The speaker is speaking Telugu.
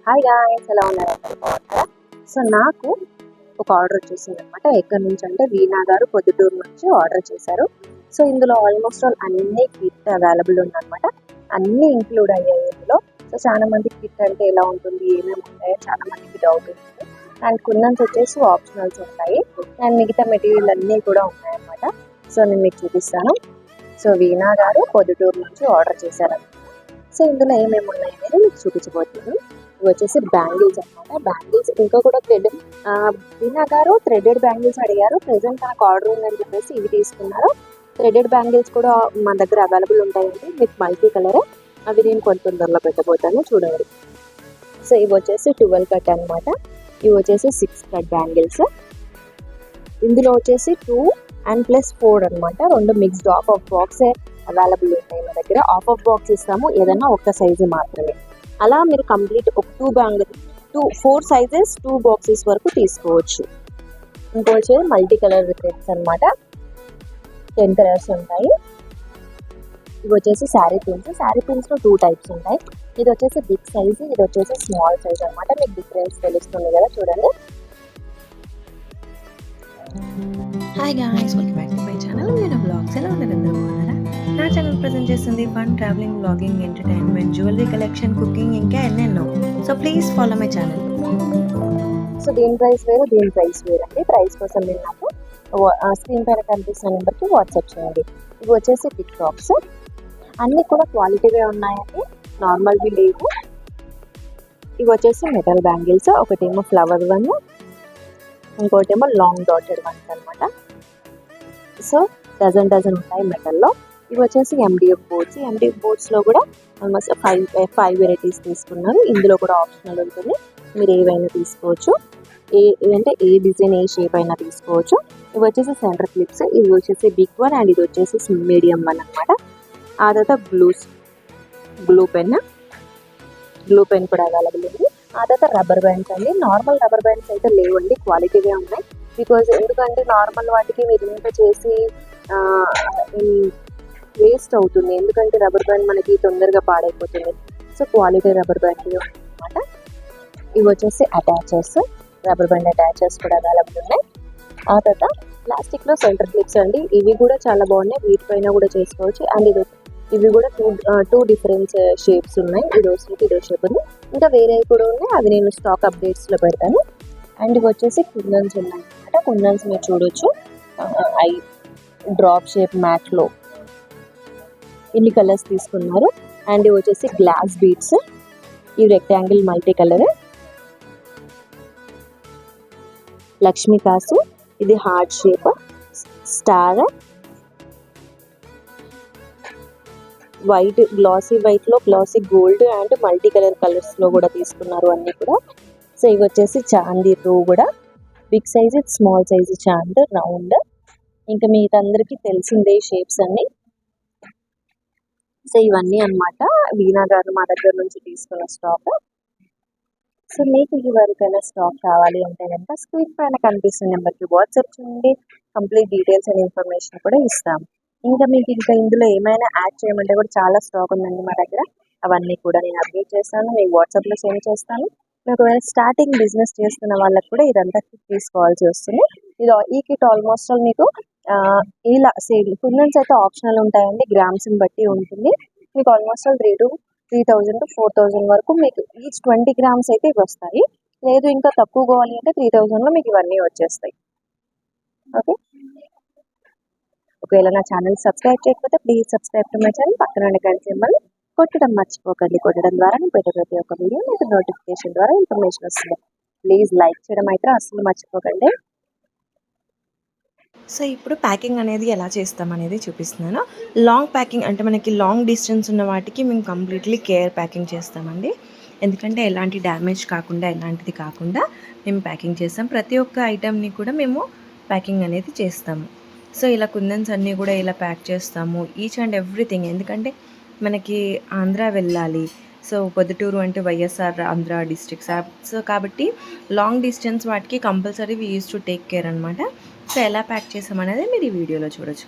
హాయ్ గాయ్స్, ఎలా ఉన్నారు? అందరూ బాగున్నారా? సో నాకు ఒక ఆర్డర్ వచ్చేసింది అనమాట. ఎక్కడి నుంచి అంటే వీణా గారు పొద్దుటూరు నుంచి ఆర్డర్ చేశారు. సో ఇందులో ఆల్మోస్ట్ ఆల్ అన్ని కిట్ అవైలబుల్ ఉందన్నమాట. అన్ని ఇంక్లూడ్ అయ్యాయి ఇందులో. సో చాలా మంది కిట్ అంటే ఎలా ఉంటుంది, ఏమేమి ఉంటాయో చాలా మందికి డౌట్ ఉంటుంది. అండ్ కుందన్స్ వచ్చేసి ఆప్షనల్స్ ఉంటాయి అండ్ మిగతా మెటీరియల్ అన్నీ కూడా ఉన్నాయన్నమాట. సో నేను మీకు చూపిస్తాను. సో వీణా గారు పొద్దుటూరు నుంచి ఆర్డర్ చేశారు. సో ఇందులో ఏమేమి ఉన్నాయి అనేది మీకు చూపించబోతుంది. ఇవి వచ్చేసి బ్యాంగిల్స్ అనమాట. బ్యాంగిల్స్ ఇంకా కూడా వీణా గారు థ్రెడెడ్ బ్యాంగిల్స్ అడిగారు. ప్రెసెంట్ నాకు ఆర్డర్ ఉందని చెప్పేసి ఇవి తీసుకున్నారు. థ్రెడెడ్ బ్యాంగిల్స్ కూడా మన దగ్గర అవైలబుల్ ఉంటాయండి విత్ మల్టీ కలర్. అవి నేను కొంత తొందరలో పెట్టబోతాను, చూడండి. సో ఇవి వచ్చేసి 12 కట్ అనమాట. ఇవి వచ్చేసి 6 కట్ బ్యాంగిల్స్. ఇందులో వచ్చేసి 2 అండ్ +4 అనమాట. రెండు మిక్స్డ్ ఆఫ్ బాక్స్ అవైలబుల్ ఉంటాయి మన దగ్గర. ఆఫ్ బాక్స్ ఇస్తాము, ఏదైనా ఒక్క సైజు మాత్రమే. అలా మీరు కంప్లీట్ ఒక 4 సైజెస్ 2 బాక్సెస్ వరకు తీసుకోవచ్చు. ఇంకో వచ్చేది మల్టీ కలర్ థ్రెడ్స్ అనమాట. 10 కలర్స్ ఉంటాయి. ఇవి వచ్చేసి శారీ పిన్స్ లో 2 టైప్స్ ఉంటాయి. ఇది వచ్చేసి బిగ్ సైజ్, ఇది వచ్చేసి స్మాల్ సైజ్ అనమాట. మీకు డిఫరెన్స్ తెలుస్తుంది కదా, చూడండి. Hi guys, welcome back to my channel Veena blogs. ఎలా ఉన్నారు? అందరూ బాగున్నారా? నా ఛానల్ ప్రజెంట్ చేస్తుంది fun, travelling, blogging, entertainment, jewellery collection, cooking, ఇంకా ఎన్నెన్నో. So please follow my channel. So దీని ప్రైస్ వేరు, దీని ప్రైస్ వేరు అండి. ప్రైస్ కోసం మీరు నాకు స్క్రీన్ పైన కనిపిస్తున్న నెంబర్కి వాట్సాప్ చేయండి. ఇవి వచ్చేసి టిక్ టాప్స్. అన్నీ కూడా క్వాలిటీగా ఉన్నాయండి, నార్మల్వి లేవు. ఇవి వచ్చేసి మెటల్ బ్యాంగిల్స్. ఒకటేమో ఫ్లవర్ వన్, ఇంకోటేమో లాంగ్ డాటెడ్ వన్స్ అనమాట. సో డజన్ ఉంటాయి మెటల్లో. ఇవి వచ్చేసి ఎండిఎఫ్ బోర్డ్స్లో కూడా ఆల్మోస్ట్ 5 వెరైటీస్ తీసుకున్నారు. ఇందులో కూడా ఆప్షనల్ ఉంటుంది, మీరు ఏవైనా తీసుకోవచ్చు. ఏ డిజైన్, ఏ షేప్ అయినా తీసుకోవచ్చు. ఇవి వచ్చేసి సెంటర్ క్లిప్స్. ఇవి వచ్చేసి బిగ్ వన్ అండ్ ఇది వచ్చేసి మీడియం వన్ అనమాట. ఆ తర్వాత గ్లూ పెన్ కూడా అవైలబుల్ ఉంది. ఆ తర్వాత రబ్బర్ బ్యాండ్స్ అండి. నార్మల్ రబ్బర్ బ్యాండ్స్ అయితే లేవండి, క్వాలిటీగా ఉన్నాయి. ఎందుకంటే నార్మల్ వాటికి మీరు ఇంత చేసి వేస్ట్ అవుతుంది, ఎందుకంటే రబ్బర్ బ్యాండ్ మనకి తొందరగా పాడైపోతుంది. సో క్వాలిటీ రబ్బర్ బ్యాండ్ అనమాట. ఇవి వచ్చేసి అటాచర్స్, రబ్బర్ బ్యాండ్ అటాచర్స్ కూడా అవైలబుల్ ఉన్నాయి. ఆ తర్వాత ప్లాస్టిక్లో సెంటర్ క్లిప్స్ అండి. ఇవి కూడా చాలా బాగున్నాయి, వీటిపైన కూడా చేసుకోవచ్చు. అండ్ ఇవి కూడా టూ డిఫరెంట్ షేప్స్ ఉన్నాయి. ఇదో షేప్ ఉంది, ఇంకా వేరే కూడా ఉన్నాయి. అవి నేను స్టాక్ అప్డేట్స్లో పెడతాను. అండ్ ఇవి వచ్చేసి కుందన్స్ ఉన్నాయి అనమాట. కుందన్స్ మీరు చూడొచ్చు, డ్రాప్ షేప్ మ్యాట్లో ఇన్ని కలర్స్ తీసుకున్నారు. అండ్ ఇవి వచ్చేసి గ్లాస్ బీడ్స్. ఇవి రెక్టాంగిల్ మల్టీ కలర్. లక్ష్మీ కాసు, ఇది heart shape, star, white, glassy వైట్లో గ్లాసీ గోల్డ్ అండ్ మల్టీ కలర్స్లో కూడా తీసుకున్నారు అన్నీ కూడా. సో ఇవి వచ్చేసి చాందీ రో కూడా బిగ్ సైజ్, స్మాల్ సైజ్ చాంద్ రౌండ్. ఇంకా మిగతా అందరికీ తెలిసిందే షేప్స్ అన్ని. సో ఇవన్నీ అనమాట వీణా గారు మా దగ్గర నుంచి తీసుకున్న స్టాక్. సో మీకు ఎవరికైనా స్టాక్ కావాలి అంటే కనుక స్క్రీన్ పైన కనిపిస్తున్న నెంబర్కి వాట్సాప్ చేయండి. కంప్లీట్ డీటెయిల్స్ అండ్ ఇన్ఫర్మేషన్ కూడా ఇస్తాం. ఇంకా మీకు ఇందులో ఏమైనా యాడ్ చేయమంటే కూడా చాలా స్టాక్ ఉందండి మా దగ్గర. అవన్నీ కూడా నేను అప్డేట్ చేస్తాను, మీకు వాట్సాప్లో సెండ్ చేస్తాను. మీకు స్టార్టింగ్ బిజినెస్ చేస్తున్న వాళ్ళకి కూడా ఇదంతా కిట్ తీసుకోవాల్సి వస్తుంది. ఈ కిట్ ఆల్మోస్ట్ ఆల్ మీకు ఇలా సేమ్ కుందన్స్ అయితే ఆప్షనల్ ఉంటాయండి, గ్రామ్స్ని బట్టి ఉంటుంది. మీకు ఆల్మోస్ట్ ఆల్ 3,000 to 4,000 వరకు మీకు ఈచ్ 20 గ్రామ్స్ అయితే ఇవి వస్తాయి. లేదు ఇంకా తక్కువ కావాలి అంటే 3,000లో మీకు ఇవన్నీ వచ్చేస్తాయి. ఓకే, ఒకవేళ నా ఛానల్ సబ్స్క్రైబ్ చేయకపోతే please subscribe to my channel. పక్కన గంట సింబల్ కొట్టడం మర్చిపోకండి. కొట్టడం ద్వారా నేను పెట్టే ప్రతి ఒక్క వీడియో మీకు నోటిఫికేషన్ ద్వారా ఇన్ఫర్మేషన్ వస్తుంది. ప్లీజ్ లైక్ చేయడం అయితే అసలు మర్చిపోకండి. సో ఇప్పుడు ప్యాకింగ్ అనేది ఎలా చేస్తాం అనేది చూపిస్తున్నాను. లాంగ్ ప్యాకింగ్ అంటే మనకి లాంగ్ డిస్టెన్స్ ఉన్న వాటికి మేము కంప్లీట్లీ కేర్ ప్యాకింగ్ చేస్తామండి. ఎందుకంటే ఎలాంటి డ్యామేజ్ కాకుండా, ఎలాంటిది కాకుండా మేము ప్యాకింగ్ చేస్తాం. ప్రతి ఒక్క ఐటెంని కూడా మేము ప్యాకింగ్ అనేది చేస్తాము. సో ఇలా కుందన్స్ అన్నీ కూడా ఇలా ప్యాక్ చేస్తాము, ఈచ్ అండ్ ఎవ్రీథింగ్. ఎందుకంటే మనకి ఆంధ్ర వెళ్ళాలి. సో పొద్దుటూరు అంటే వైఎస్ఆర్ ఆంధ్ర డిస్ట్రిక్ట్స్. సో కాబట్టి లాంగ్ డిస్టెన్స్ వాటికి compulsory we use to take care అనమాట. సో ఎలా ప్యాక్ చేసామనేది మీరు ఈ వీడియోలో చూడొచ్చు.